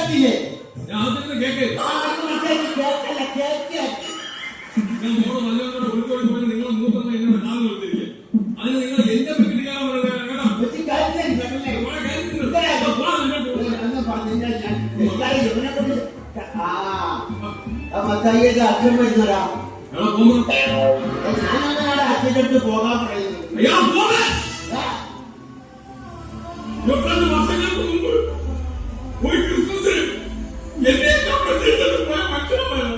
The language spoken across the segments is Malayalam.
കേട്ടില്ലേ? ഞാൻ ആദ്യം കേക്ക് മോള് മലയോട് ഒഴുക്കോട് പോയി നിങ്ങൾ മൂത്രം എന്നോട് കാല് കൊടുത്തിരിക്കുക. അതിന് നിങ്ങൾ എന്റെ പറ്റിക്കാൻ മത്തായിയുടെ അച്ഛൻ വരുന്നടാ. ഞാനങ്ങനെ അച്ഛൻ്റെ അടുത്ത് പോകാൻ പറയുന്നത്. വർഷങ്ങൾക്ക് മുമ്പ് ഒരു ക്രിസ്മസിന് എന്നെ കമ്പനിയിലേക്ക് പോയ മനുഷ്യനാണ്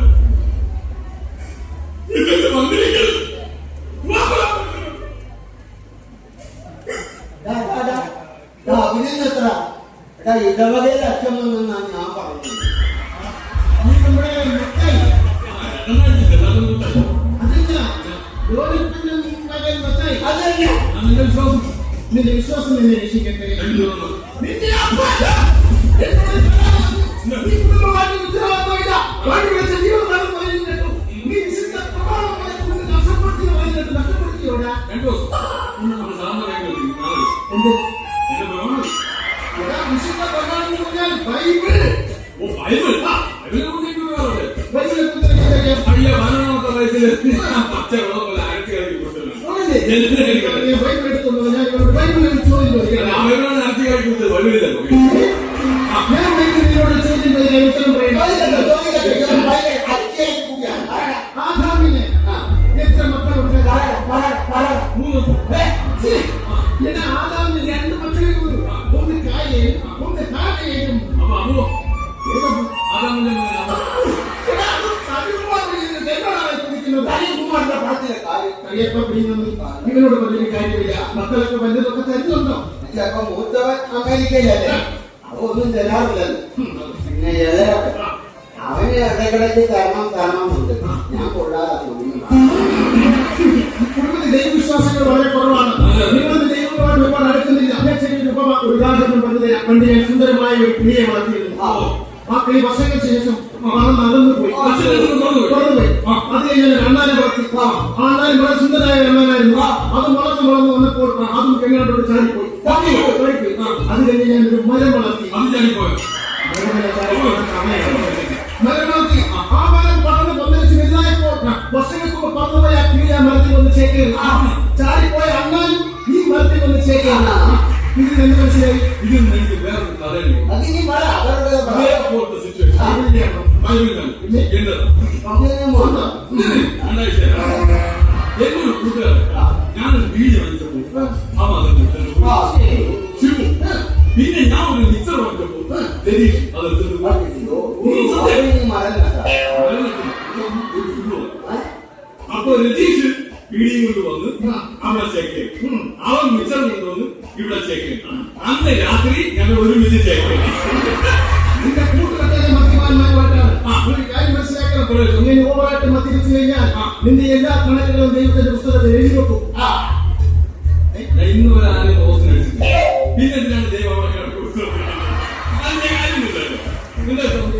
ഇതൊക്കെ വന്നിരിക്കുന്നത്. അഭിനന്ദത്ര ഇടവകയിൽ അച്ഛൻ വന്നെന്നാണ് ഞാൻ പറഞ്ഞത്. നിന്റെ വിശ്വാസം നിന്നെ രക്ഷിക്കട്ടെ. ആദാമിന് എത്ര മക്കളുണ്ട്? ആദാമിന് 2 മക്കളെ പോലും. ഒന്ന് കായേനും ഒന്ന് ഹാബേലും. ഇവനോട് പറഞ്ഞ കാര്യമില്ല. മക്കളൊക്കെ വലുതൊക്കെ തരുന്നുണ്ടോ? ചിലപ്പോ മൂത്തവൻ അമേരിക്കയിലല്ലേ, അവൊന്നും തരാറില്ലല്ലോ. പിന്നെ അവന് ഇടയ്ക്കിടയ്ക്ക് തരണമെന്നുണ്ട്. ഞാൻ കൊള്ളാതെ കുടുംബത്തിൽ ദൈവവിശ്വാസങ്ങൾ വളരെ കുറവാണ്. നിങ്ങളുടെ ദൈവവുമായിട്ട് ഒരുപാട് അടുക്കുന്നില്ല. അപേക്ഷയിൽ ഉദാഹരണം പറഞ്ഞുതരാം. പണ്ട് ഞാൻ സുന്ദരമായ ഒരു കിളിയെ വളർത്തിയിരുന്നു. ആ കിളി വർഷങ്ങൾക്ക് ശേഷം നടന്നുപോയി. അത് കഴിഞ്ഞാൽ അണ്ണാനെ വളർത്തി. ആ അണ്ണാൻ വളരെ സുന്ദരമായ അണ്ണാനായിരുന്നു. അത് വളർന്നു വന്നപ്പോൾ അതും എങ്ങോട്ടോട് ചാടിപ്പോയി. അത് കഴിഞ്ഞ് ഞാൻ ഒരു മരം വളർത്തി. മരം വളർത്തി. ആ മരം വളർന്ന് പന്തലിച്ച് വലുതായപ്പോൾ വർഷങ്ങൾക്ക് മുമ്പ് പറന്നുപോയ ആ കിളി ആ മരത്തിൽ വന്ന് ചേക്കേറി. ചാടിപ്പോയ അണ്ണാനും ഈ മരത്തിൽ വന്ന് ചേക്കേറി. ഇതിന് എന്ത് മനസ്സിലായി? ഇതിന് എനിക്ക് വേറൊരു കഥയുണ്ട്. എന്നൊരു കൂട്ടുകാരൻ ഞാനൊരു വീഡിയോ വാങ്ങിച്ചപ്പോ പിന്നെ ഞാൻ ഒരു മിക്സർ വാങ്ങിച്ചപ്പോ രതീഷ് അപ്പൊ രതീഷ് പീടിയും കൊണ്ട് വന്ന് അവിടെ ചേക്കേ, അവൻ മിക്സർ കൊണ്ടുവന്ന് ഇവിടെ ചേക്കേ. അന്ന് രാത്രി ഞങ്ങൾ ഒരുമിച്ച് ചേക്കേ. നിന്റെ കൂട്ടുകെട്ടിലെ മദ്യപാന്മാരുമായിട്ടാണ്. ഒരു കാര്യം മനസ്സിലാക്കണം. ഇങ്ങനെ ഓവറായിട്ട് മദ്യപിച്ചു കഴിഞ്ഞാൽ നിന്റെ എല്ലാ കണക്കുകളും ദൈവത്തിന്റെ പുസ്തകത്തിൽ എഴുതി വെക്കും. ഇന്ന് വരെ ആരും ഓസിന് അടിച്ചിട്ടില്ല. പിന്നെ എന്തിനാണ് ദൈവം പുസ്തകം?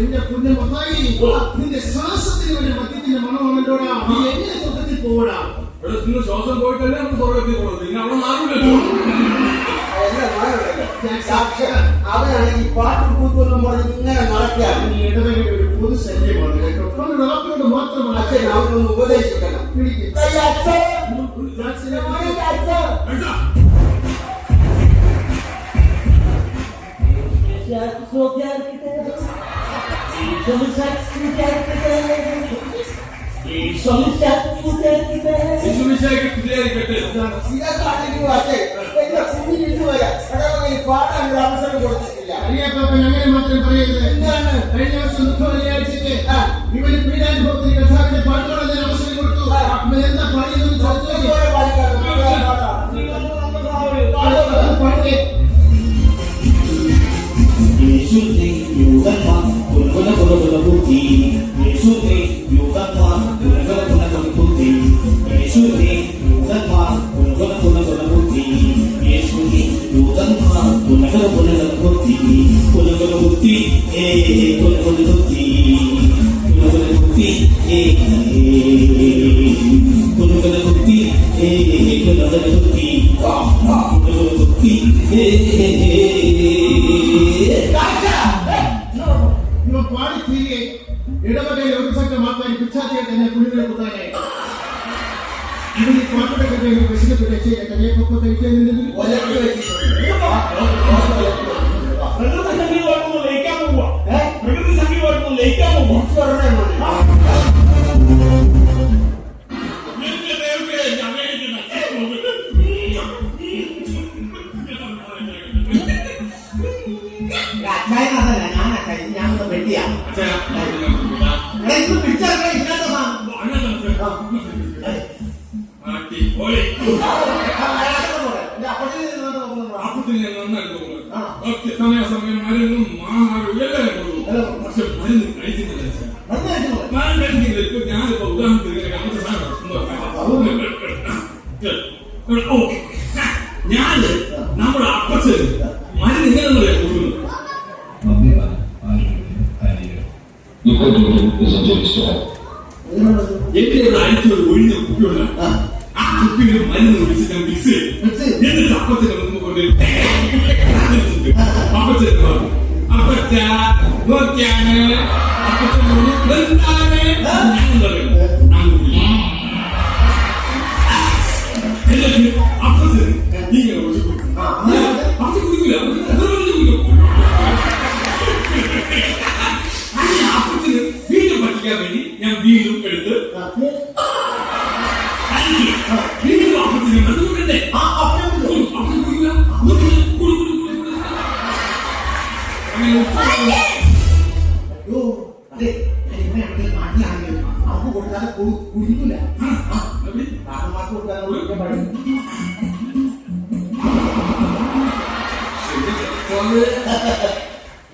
എന്റെ കുഞ്ഞു മത്തായി, നിന്റെ ശ്വാസത്തിന് വേണ്ടി മദ്യത്തിന്റെ മണമാണല്ലോടാ. നീ എങ്ങനെ സ്വർഗത്തിൽ പോവടാ? നിങ്ങൾ ശ്വാസം പോയിട്ടല്ലേ നമുക്ക് സ്വർഗത്തിൽ പോകുന്നത്. നിങ്ങൾ അവിടെ മാറില്ലല്ലോ. അവനാണെങ്കിൽ പാട്ടും കൂത്തൊന്നും പറഞ്ഞ് ഇങ്ങനെ നടക്കുകയാണ്. നീ ഇടവകയുടെ ഒരു പൊതു ശല്യമാണ് കേട്ടോ. അവരോട് മാത്രമാണ് അച്ഛൻ അവനൊന്ന് ഉപദേശിക്കണം. പാടാനുള്ള അവസരം കൊടുത്തിട്ടില്ല. അങ്ങനെ മാത്രം പറയരുത്. കഴിഞ്ഞ വർഷം വെള്ളിയാഴ്ചക്ക് ഇവന് പീഡാനുഭവത്തിന് കഥാവിന്റെ പാട്ടുകളെ അവസരം കൊടുത്തു. എന്താ പറയുന്നത് പാടില്ലേ? ഇടവകയിൽ ഒരു സംഘം ആൾക്കാർ പിച്ചാത്തിയെ തന്നെ കുഴികളെ കുത്താനായി ഇതിന് പാട്ടുകൾക്ക് വിശദ രക്ഷയിലെ കലയെക്കൊപ്പം കഴിക്കുന്നുണ്ടെങ്കിൽ ഒലക്കി വെച്ചിട്ടുണ്ട്. പ്രകൃതി സംഗീതമായിട്ടൊന്ന് ലയിക്കാൻ പോവുക. പ്രകൃതി സംഗീതമായിട്ടൊന്ന് ലയിക്കാൻ പോവുക. തിരിച്ചു പറഞ്ഞേ മോനെ. എന്റെ ദൈവമേ, ഞാൻ വേണ്ടിയിട്ട് അച്ചായൻ അതല്ല, ഞാൻ അച്ചായൻ. ഞാൻ വെട്ടിയാ അച്ഛാ, പിടിച്ചെടുക്കാൻ ഇല്ലാത്ത സാധനം. അടിപൊളി. എന്റെ അപ്പഴേ നിന്നോട്ട് നോക്കുന്നു. അപ്പത്തിന് ഞാൻ നന്നായിട്ട് തോന്നുന്നു. ഓക്കെ, സമയാസമയം മരുന്നും ആഹാരവും എല്ലാം കൊടുക്കും. പക്ഷെ മരുന്ന് കഴിക്കുന്നില്ല അച്ഛാ. മരുന്ന് കഴിക്കുന്നില്ല. ഇപ്പൊ ഞാനിപ്പോ ഉദാഹരണത്തിന് ഇങ്ങനെ അങ്ങനത്തെ സാധനം ഓ, ഞാന് നമ്മുടെ അപ്പച്ചന് മരുന്ന് ഇങ്ങനെ പറയാൻ കൊടുക്കുന്നത്. എന്റെ ഇവിടെ അരിച്ചൊരു ഒഴിഞ്ഞ കുപ്പിയുള്ള ആ കുപ്പിയിൽ മരുന്ന് ഒഴിച്ച് ഞാൻ മിക്സ് ചെയ്യും. എന്നിട്ട് അപ്പച്ചനെ കൊണ്ടുപോയി അപ്പച്ചൻ പറഞ്ഞു, അപ്പച്ച നോക്കിയാണ് അപ്പച്ചൻ എന്താണ് ഞാൻ പറയുന്നത്. എന്നിട്ട് അപ്പച്ചൻ ഇങ്ങനെ ഒഴിച്ചു കൊടുക്കും. അപ്പച്ചൻ കുടിക്കില്ല. അപ്പച്ചന് വീണ്ടും പറ്റിക്കാൻ വേണ്ടി ഞാൻ വീണ്ടും എടുത്ത് വീണ്ടും അപ്പച്ചന് മരുന്നുണ്ടേ. അവർക്ക് കൊടുക്കാതെ കുടിക്കില്ല. കാരണമാർക്ക് കൊടുക്കാതെ കുടിക്കാൻ പാടില്ല.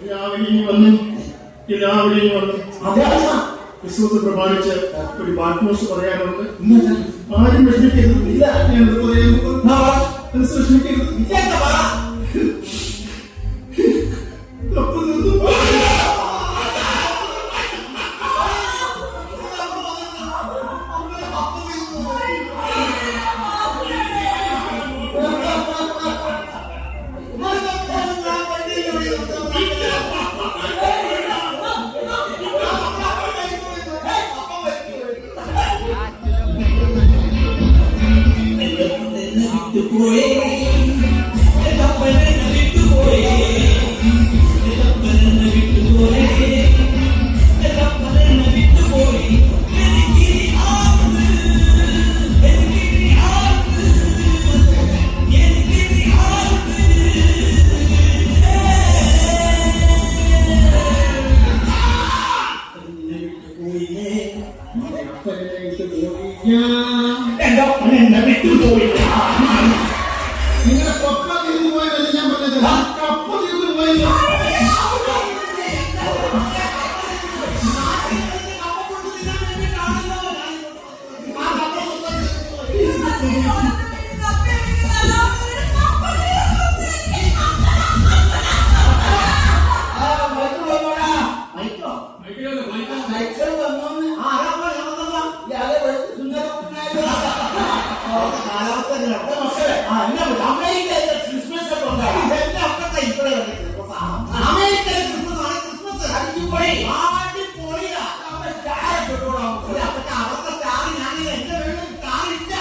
എല്ലാവരെയും വന്നു ക്രിസ്തുമസ് പ്രമാണിച്ച് ഒരു ബാറ്റ്മോസ് പറയാനുണ്ട്. ആരും വിഷമിക്കരുത്. ഇല്ല, ഞാനത് പറയുന്നു. വിഷമിക്കരുത്. കപ്പ് തീർന്നു. നിങ്ങളുടെ കൊക്ക തീർന്നു പോയതല്ല ഞാൻ പറഞ്ഞത്. കപ്പ തീർന്നു പോയില്ല. അമേരിക്കയിലെ ക്രിസ്മസ് ഒക്കെ ഉണ്ടാവും. ഇതെല്ലാം ഒക്കെ ഇവിടെ അമേരിക്കയിലെ ക്രിസ്മസ് ആണ്. ക്രിസ്മസ് അടിച്ചുപൊളി അടിപൊളിയാ. സ്റ്റാർ കിട്ടോളാം. അവരുടെ സ്റ്റാർ ഞാൻ എന്റെ വീട്ടിൽ സ്റ്റാറില്ല.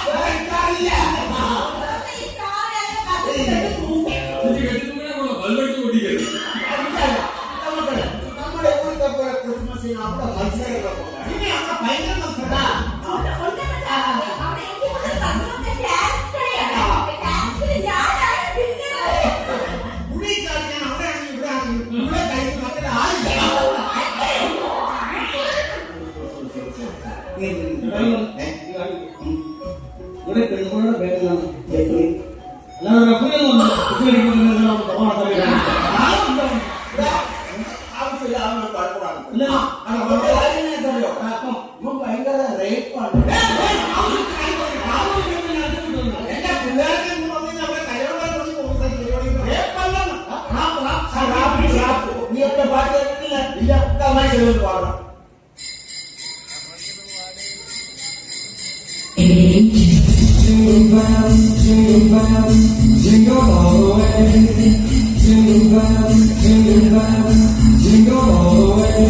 നമ്മുടെ ഇവിടുത്തെ പോലെ ക്രിസ്മസിന് അവിടെ മത്സരങ്ങളൊക്കെ പിന്നെ അവിടെ ഭയങ്കര മത്സരം. ഇവിടെ പെണ്ണുങ്ങളുടെ പേരിലാണ് ജെഫ്രി. അല്ലാതെ റഫേൽ ആവശ്യമില്ല. അവന് കുഴപ്പമാണ്. അപ്പം ഇവൻ ഭയങ്കര റേപ്പാണ്. എന്റെ പിള്ളേർക്ക് അവിടെ കരോടെ നീ ഒറ്റ പാട്ട് കേട്ടിട്ടില്ല. ഇല്ല, ചെറിയ പാടാം. Jingle bells, jingle all the way. Jingle bells, jingle all the way.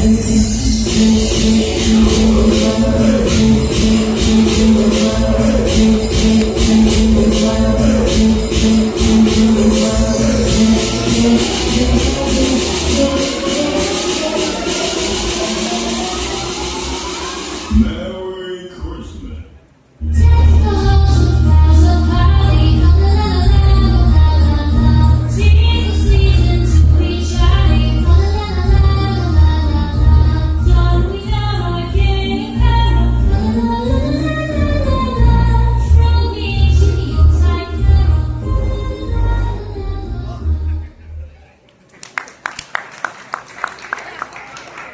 May